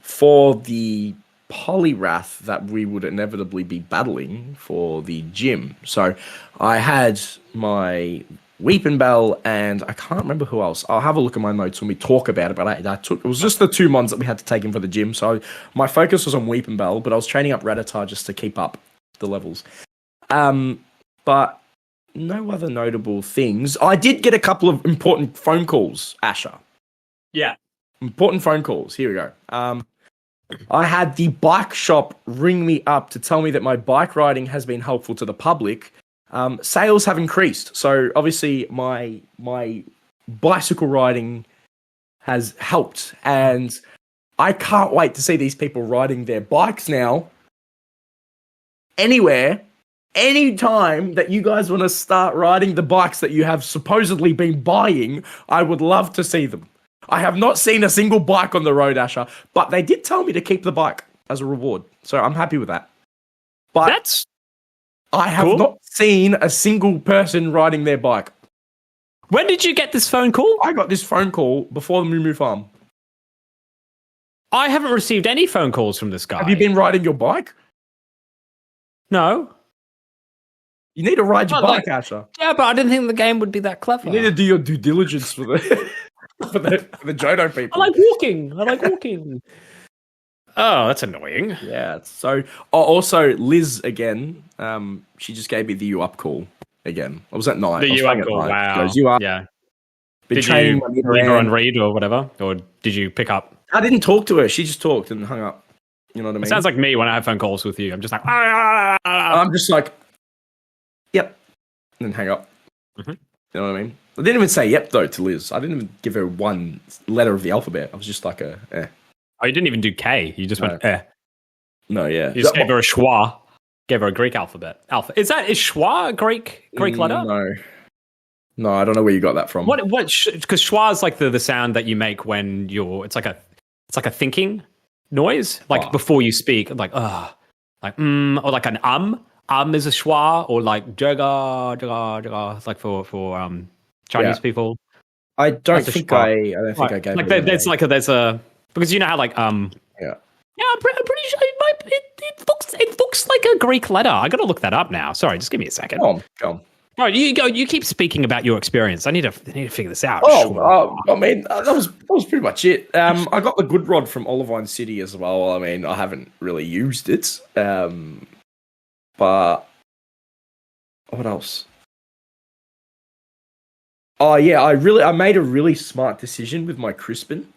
for the Polyrath that we would inevitably be battling for the gym. So I had my Weeping Bell, and I can't remember who else. I'll have a look at my notes when we talk about it, but it was just the 2 mons that we had to take in for the gym. So my focus was on Weeping Bell, but I was training up Rattata just to keep up the levels. But no other notable things. I did get a couple of important phone calls, Asher. Yeah. Important phone calls. Here we go. I had the bike shop ring me up to tell me that my bike riding has been helpful to the public. Sales have increased. So obviously my bicycle riding has helped. And I can't wait to see these people riding their bikes now. Anywhere, anytime that you guys want to start riding the bikes that you have supposedly been buying, I would love to see them. I have not seen a single bike on the road, Asher, but they did tell me to keep the bike as a reward. So I'm happy with that. But I have not seen a single person riding their bike. When did you get this phone call? I got this phone call before the Moo Moo Farm. I haven't received any phone calls from this guy. Have you been riding your bike? No. You need to ride your bike, Asher. Yeah, but I didn't think the game would be that clever. You need to do your due diligence for the for the Jodo people. I like walking. Oh, that's annoying. Yeah. So also Liz again. She just gave me the you up call again. I was at night. The you up call. Wow. She goes, you up? Yeah. Been did you leave her on read or whatever, or did you pick up? I didn't talk to her. She just talked and hung up. You know what I mean? It sounds like me when I have phone calls with you. I'm just like, I'm just like, yep, and then hang up. Mm-hmm. You know what I mean? I didn't even say yep though to Liz. I didn't even give her one letter of the alphabet. I was just like eh. Oh, you didn't even do K. You just went eh. No, yeah. You just gave her a schwa. Gave her a Greek alphabet. Is schwa a Greek letter? No, I don't know where you got that from. What? Because schwa is like the sound that you make when you're. It's like a thinking noise, like before you speak, like or like an is a schwa, or like jaga. It's like for Chinese people. I don't think I gave like there's a because you know how like I'm pretty sure it looks like a Greek letter. I got to look that up now. Sorry, just give me a second. Go on. All right, you go. You keep speaking about your experience. I need to figure this out. I mean, that was pretty much it. I got the good rod from Olivine City as well. I mean, I haven't really used it, but what else? Oh yeah, I made a really smart decision with my Crispin.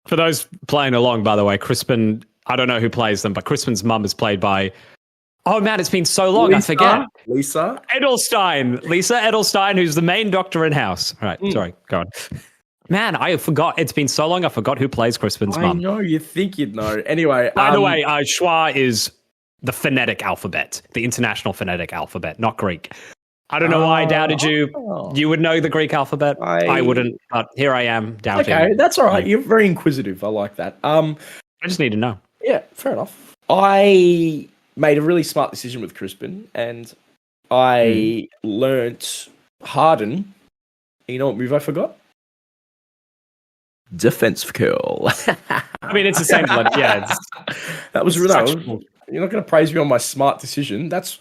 For those playing along, by the way, Crispin. I don't know who plays them, but Crispin's mum is played by. Oh man, it's been so long, I forget. Lisa Edelstein, who's the main doctor in house. All right, sorry, go on. Man, I forgot. It's been so long, I forgot who plays Crispin's mum. I know, you think you'd know. Anyway. By the way, schwa is the phonetic alphabet, the international phonetic alphabet, not Greek. I don't know why I doubted you. You would know the Greek alphabet. I wouldn't, but here I am doubting. Okay, that's all right. You're very inquisitive. I like that. I just need to know. Yeah, fair enough. I made a really smart decision with Crispin, and I learnt Harden You know what move I forgot? Defense curl. I mean, it's the same blood. Yeah, That was it's really. such- You're not going to praise me on my smart decision. It's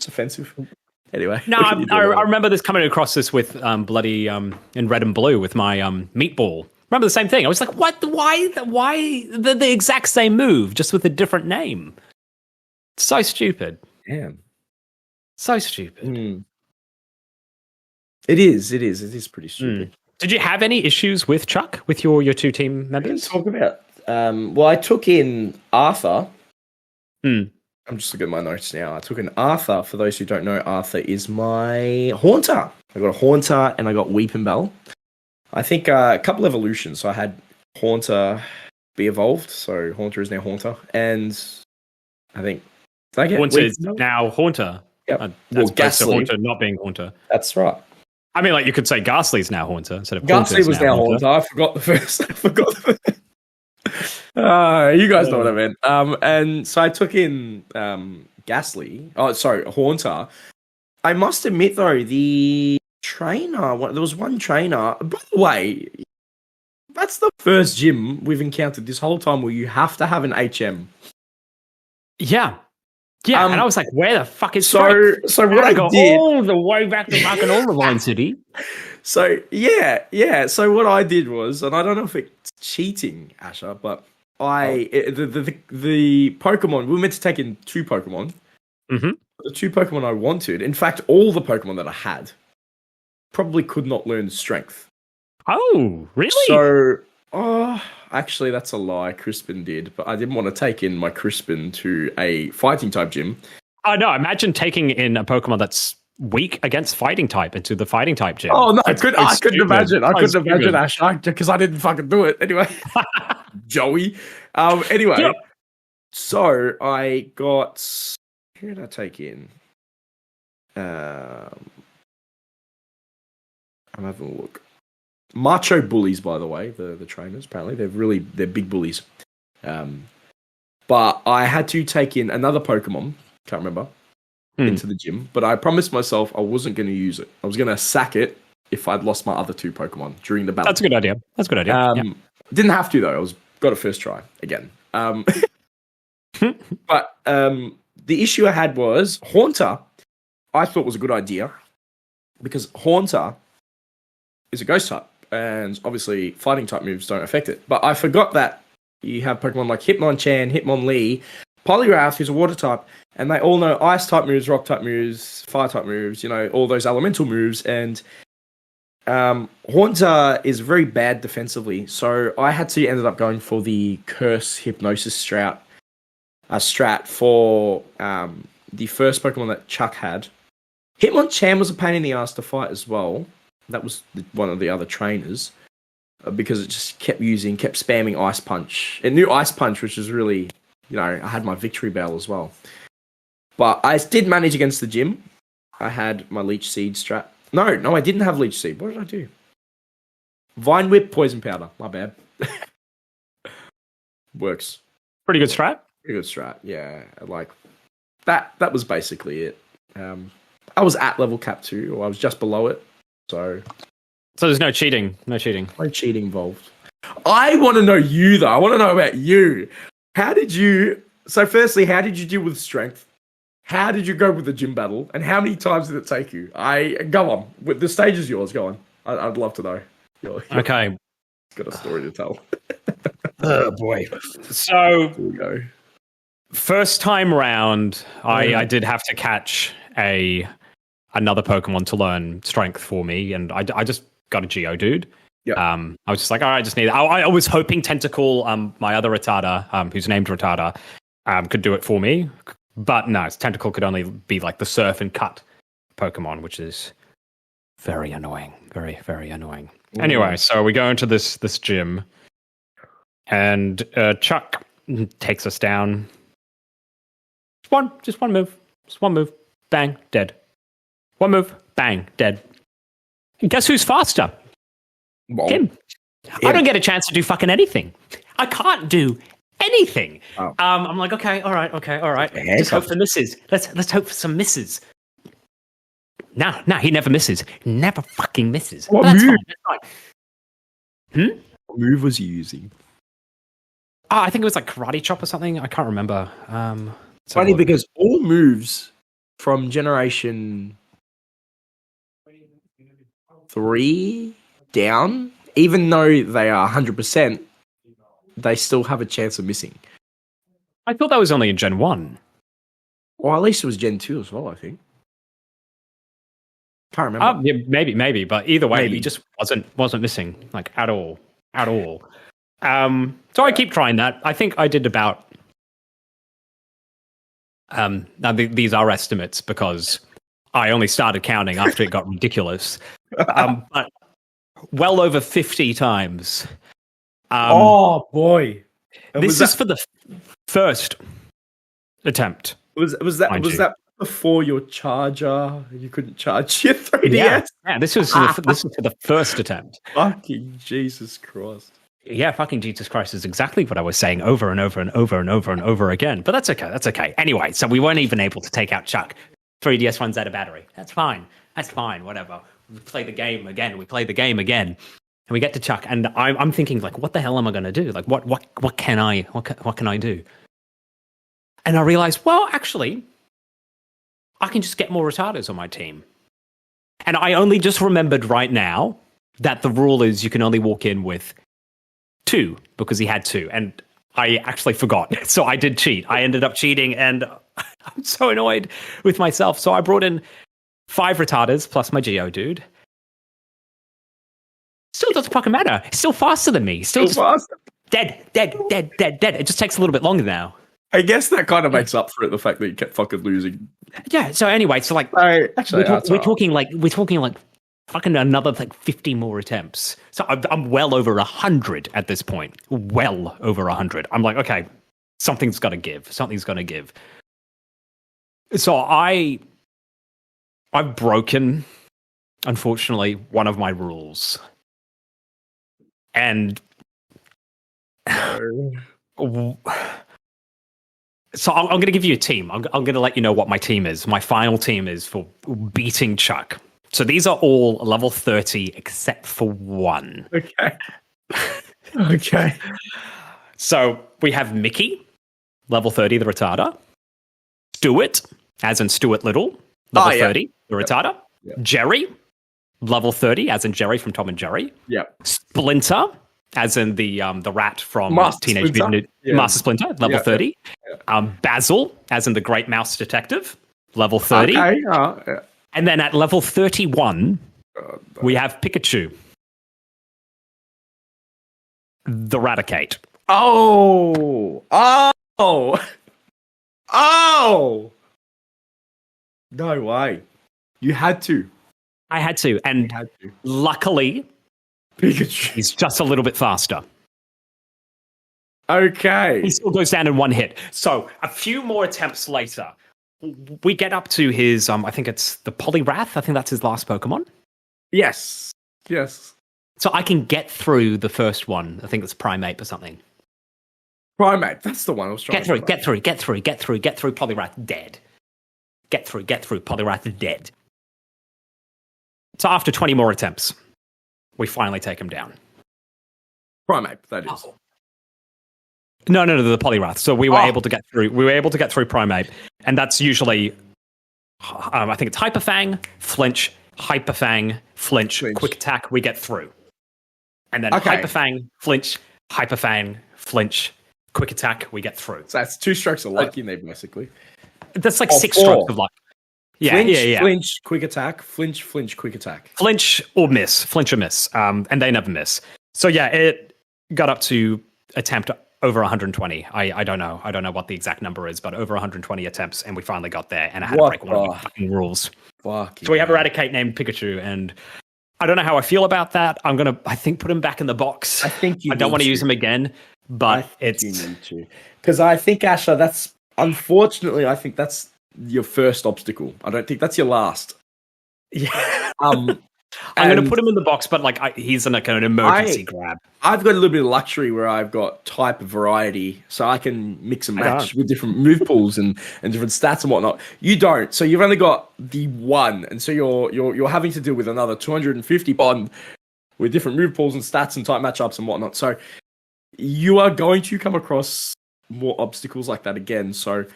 offensive. Anyway. No, what can you do I about it? remember this coming across this with bloody in red and blue with my meatball. Remember the same thing? I was like, what? Why the exact same move, just with a different name? So stupid. Damn. So stupid. It is pretty stupid. Did you have any issues with Chuck, with your two team Let's members? talk about. Well, I took in Arthur. I'm just looking at my notes now. I took in Arthur. For those who don't know, Arthur is my Haunter. I got a Haunter and I got Weeping Bell. I think a couple evolutions. So I had Haunter be evolved. So Haunter is now Haunter. And I think... Haunter is now Haunter. Yep. Well, Ghastly. Haunter not being Haunter. That's right. I mean, like, you could say Ghastly's now Haunter instead of Ghastly was now Haunter. I forgot the first. You guys know what I meant. And so I took in Ghastly. Oh, sorry, Haunter. I must admit though, the trainer. There was one trainer. By the way, that's the first gym we've encountered this whole time where you have to have an HM. Yeah. Yeah, and I was like, where the fuck is so Strength? So what I go did all the way back to fucking All City. So yeah. So what I did was, and I don't know if it's cheating, Asher, but the Pokemon, we were meant to take in 2 Pokemon. Mm-hmm. The 2 Pokemon I wanted, in fact, all the Pokemon that I had probably could not learn Strength. Oh, really? So, actually, that's a lie. Crispin did, but I didn't want to take in my Crispin to a fighting type gym. Oh no! Imagine taking in a Pokemon that's weak against fighting type into the fighting type gym. Oh no! I couldn't imagine. I couldn't imagine, Ash, because I didn't fucking do it anyway. Joey. Anyway, yep. So I got. Who did I take in? I'm having a look. Macho bullies, by the way, the trainers. Apparently, they're big bullies. But I had to take in another Pokemon. Can't remember. Into the gym, but I promised myself I wasn't going to use it. I was going to sack it if I'd lost my other 2 Pokemon during the battle. That's a good idea. Didn't have to though. Got a first try again. But the issue I had was Haunter. I thought was a good idea because Haunter is a ghost type, and obviously fighting type moves don't affect it. But I forgot that you have Pokemon like Hitmonchan, Hitmonlee, Poliwrath, who's a water type, and they all know ice type moves, rock type moves, fire type moves, all those elemental moves. And Haunter is very bad defensively, so I had to ended up going for the Curse Hypnosis strat for the first Pokemon that Chuck had. Hitmonchan was a pain in the ass to fight as well. That was one of the other trainers because it just kept spamming Ice Punch. It knew Ice Punch, which is really, I had my Victory Bell as well. But I did manage against the gym. I had my Leech Seed strat. No, I didn't have Leech Seed. What did I do? Vine Whip, Poison Powder. My bad. Works. Pretty good strat. Pretty good strat, yeah. Like, that was basically it. I was at level cap 2, or I was just below it. So there's no cheating. No cheating involved. I want to know you, though. I want to know about you. So firstly, how did you deal with Strength? How did you go with the gym battle? And how many times did it take you? Go on. The stage is yours. Go on. I'd love to know. Okay. Got a story to tell. Oh, boy. So, here we go. First time round, I did have to catch another Pokemon to learn Strength for me, and I just got a Geodude. Yep. I was just like, all right, I just need it. I was hoping Tentacle, my other Rattata, who's named Rattata, could do it for me. But no, Tentacle could only be like the surf and cut Pokemon, which is very annoying. Very, very annoying. Mm. Anyway, so we go into this gym, and Chuck takes us down. Just one move. Just one move. Bang, dead. One move. Bang, dead. And guess who's faster? Well, him. I don't get a chance to do fucking anything. I can't do anything. Oh. I'm like, okay, all right. Just hope for misses. Let's hope for some misses. No, he never misses. Never fucking misses. What But that's move? fine. That's fine. What move was he using? Oh, I think it was like karate chop or something. I can't remember. Let's have a Funny look. because all moves from generation 3 down, even though they are 100%, they still have a chance of missing. I thought that was only in Gen 1. Or at least it was Gen 2 as well, I think. Can't remember. Yeah, maybe, but either way, Maybe. he just wasn't missing, like, at all. So I keep trying that. I think I did about now these are estimates because I only started counting after it got ridiculous. But well over 50 times. Oh boy! And This is for the first attempt. was that before your charger? You couldn't charge your 3DS. Yeah, this was for the first attempt. Fucking Jesus Christ! Yeah, fucking Jesus Christ is exactly what I was saying over and over and over and over and over again. But that's okay. That's okay. Anyway, so we weren't even able to take out Chuck. 3DS runs out of battery. That's fine. Whatever. We play the game again. And we get to Chuck, and I'm thinking, like, what the hell am I going to do? Like, what can I do? And I realized, well, actually, I can just get more retarders on my team. And I only just remembered right now that the rule is you can only walk in with 2 because he had 2, and I actually forgot. So I did cheat. I ended up cheating, and I'm so annoyed with myself. So I brought in 5 retarders plus my Geodude. Still doesn't fucking matter. He's still faster than me. Still faster. Dead. It just takes a little bit longer now. I guess that kind of makes up for it, the fact that you kept fucking losing. Yeah. So anyway, so like, Actually, we're talking like fucking another like 50 more attempts. So I'm well over 100 at this point. Well over 100. I'm like, okay, something's got to give. So I've broken, unfortunately, one of my rules. And so I'm going to give you a team. I'm going to let you know what my team is. My final team is for beating Chuck. So these are all level 30 except for 1. Okay. So we have Mickey, level 30, the retarder. Stuart, as in Stuart Little, level 30, the retarder. Yeah. Jerry, level 30, as in Jerry from Tom and Jerry. Yeah. Splinter, as in the rat from Master Teenage Splinter. Mutant Master Splinter, level 30. Yeah. Basil, as in the Great Mouse Detective, level 30. Okay. And then at level 31, we have Pikachu, the Raticate. Oh! No way. You had to. I had to, and luckily, Pikachu. he's just a little bit faster. Okay. He still goes down in 1 hit. So a few more attempts later, we get up to his, I think it's the Poliwrath. I think that's his last Pokemon. Yes. So I can get through the first one. I think it's Primeape or something. Primeape, that's the one I was trying to Get through. Poliwrath dead. Get through. Poliwrath dead. So after 20 more attempts, we finally take him down. Primeape, that is. Oh. No, the Poliwrath. So we were able to get through. We were able to get through Primeape, and that's usually, I think it's Hyper Fang, Flinch, Hyper Fang, Flinch, Quick Attack. We get through, and then Hyper Fang, Flinch, Hyper Fang, Flinch, Quick Attack. We get through. So that's 2 strokes of luck in there, basically. That's like 6 strokes of luck. Yeah, Flinch, Quick Attack, flinch, Quick Attack. Flinch or miss, and they never miss. So yeah, it got up to attempt over 120. I don't know what the exact number is, but over 120 attempts, and we finally got there, and I had to break one of the fucking rules. So we have a Raticate named Pikachu, and I don't know how I feel about that. I'm gonna, I think, put him back in the box. I think I don't want to use him again, but you need to, because I think, Asher, that's unfortunately, I think that's your first obstacle. I don't think that's your last. Yeah. I'm going to And put him in the box, but like he's like an emergency grab. I've got a little bit of luxury where I've got type of variety, so I can mix and I match don't. with different move pools and different stats and whatnot. You don't, so you've only got the one, and so you're having to deal with another 250 bond with different move pools and stats and type matchups and whatnot. So you are going to come across more obstacles like that again. So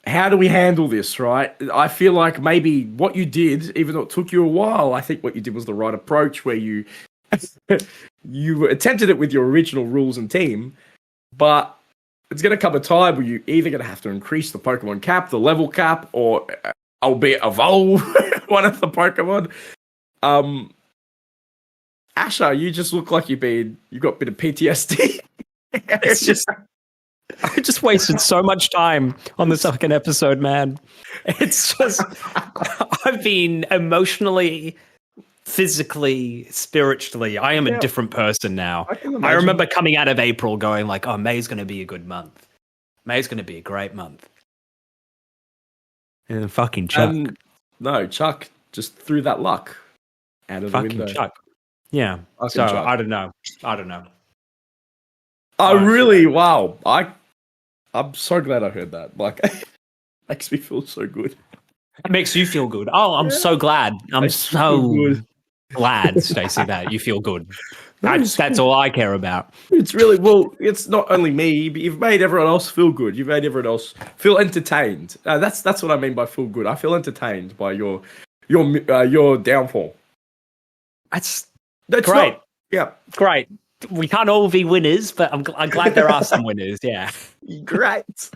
how do we handle this, right? I feel like maybe what you did, even though it took you a while, I think what you did was the right approach where you you attempted it with your original rules and team, but it's going to come a time where you're either going to have to increase the Pokemon cap, the level cap, or albeit evolve one of the Pokemon. Asher, you just look like you've got a bit of PTSD. It's just I just wasted so much time on the second episode, man. It's just I've been emotionally, physically, spiritually. I am a different person now. I remember coming out of April going like, "Oh, May's going to be a good month. May's going to be a great month." And fucking Chuck. No, Chuck just threw that luck out of the window. Chuck. Yeah. Fucking so Chuck. I don't know. Wow. I'm so glad I heard that. Like, makes me feel so good. It makes you feel good. Oh, I'm so glad. I'm so glad, Stacey, that you feel good. That's all I care about. It's really, well, it's not only me, but you've made everyone else feel good. You've made everyone else feel entertained. That's what I mean by feel good. I feel entertained by your downfall. That's great. Great. We can't all be winners, but I'm glad there are some winners. Yeah. Great.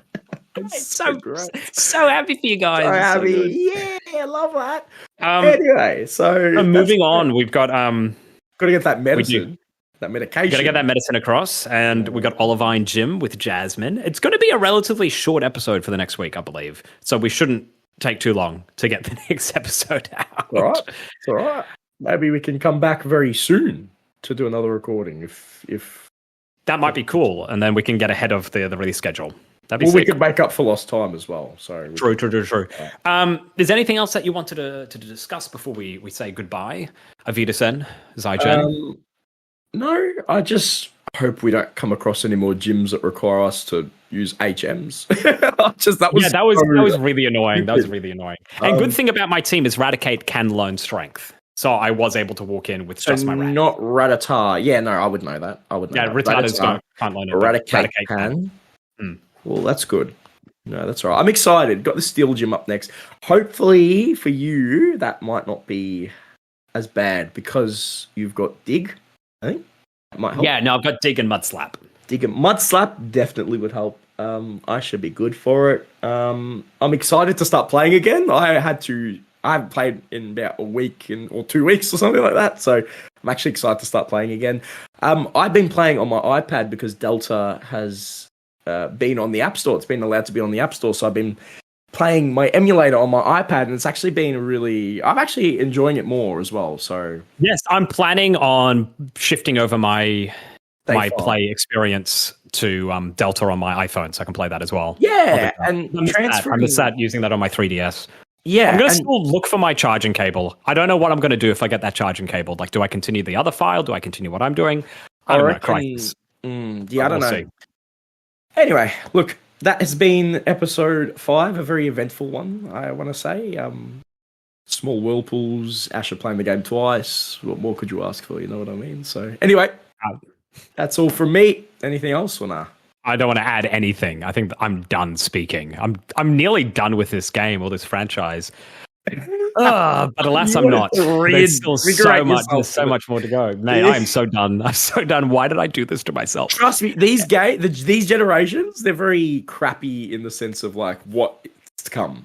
It's so great. So happy for you guys. So happy. Yeah, I love that. Anyway, so moving on, we've got got to get that medicine. That medication. Got to get that medicine across, and we got Olivine Gym with Jasmine. It's going to be a relatively short episode for the next week, I believe. So we shouldn't take too long to get the next episode out. All right. It's all right. Maybe we can come back very soon to do another recording if that might be cool, and then we can get ahead of the release schedule. That'd be sick. We could make up for lost time as well. So true. Is there anything else that you wanted to discuss before we say goodbye? Avita Sen, Zaichen? No, I just hope we don't come across any more gyms that require us to use HMs. That was really annoying. That was really annoying. And good thing about my team is Raticate can learn strength. So I was able to walk in with just my rat. Not Rattata. Yeah, no, I would know that. Rattatas can't learn it. Raticate can. Well, that's good. No, that's all right. I'm excited. Got the Steel Gym up next. Hopefully for you, that might not be as bad because you've got Dig, I think. That might help. Yeah, no, I've got Dig and Mud Slap. Dig and Mud Slap definitely would help. I should be good for it. I'm excited to start playing again. I haven't played in about a week or 2 weeks or something like that. So I'm actually excited to start playing again. I've been playing on my iPad because Delta has been on the App Store. It's been allowed to be on the App Store. So I've been playing my emulator on my iPad, and it's actually been I'm actually enjoying it more as well. So yes, I'm planning on shifting over my play experience to Delta on my iPhone, so I can play that as well. Yeah, and I miss that using that on my 3DS. Yeah, I'm going to still look for my charging cable. I don't know what I'm going to do if I get that charging cable. Like, do I continue the other file? Do I continue what I'm doing? I don't know. Crisis. I don't know. See. Anyway, look, that has been episode 5, a very eventful one, I want to say. Small whirlpools, Asher playing the game twice. What more could you ask for? You know what I mean? So, anyway, that's all from me. Anything else or nah? I don't want to add anything. I think I'm done speaking. I'm nearly done with this game or this franchise. But alas, I'm not. There's still so much. There's so much more to go. Mate, I am so done. I'm so done. Why did I do this to myself? Trust me, these generations, they're very crappy in the sense of like what's to come.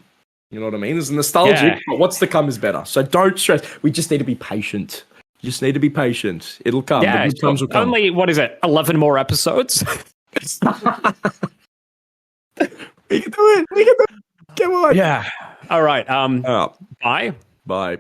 You know what I mean? There's nostalgic, but what's to come is better. So don't stress. We just need to be patient. You just need to be patient. It'll come. Yeah, the good times will come. Only, what is it, 11 more episodes? We can do it. Come on. Yeah. All right. Bye. Bye.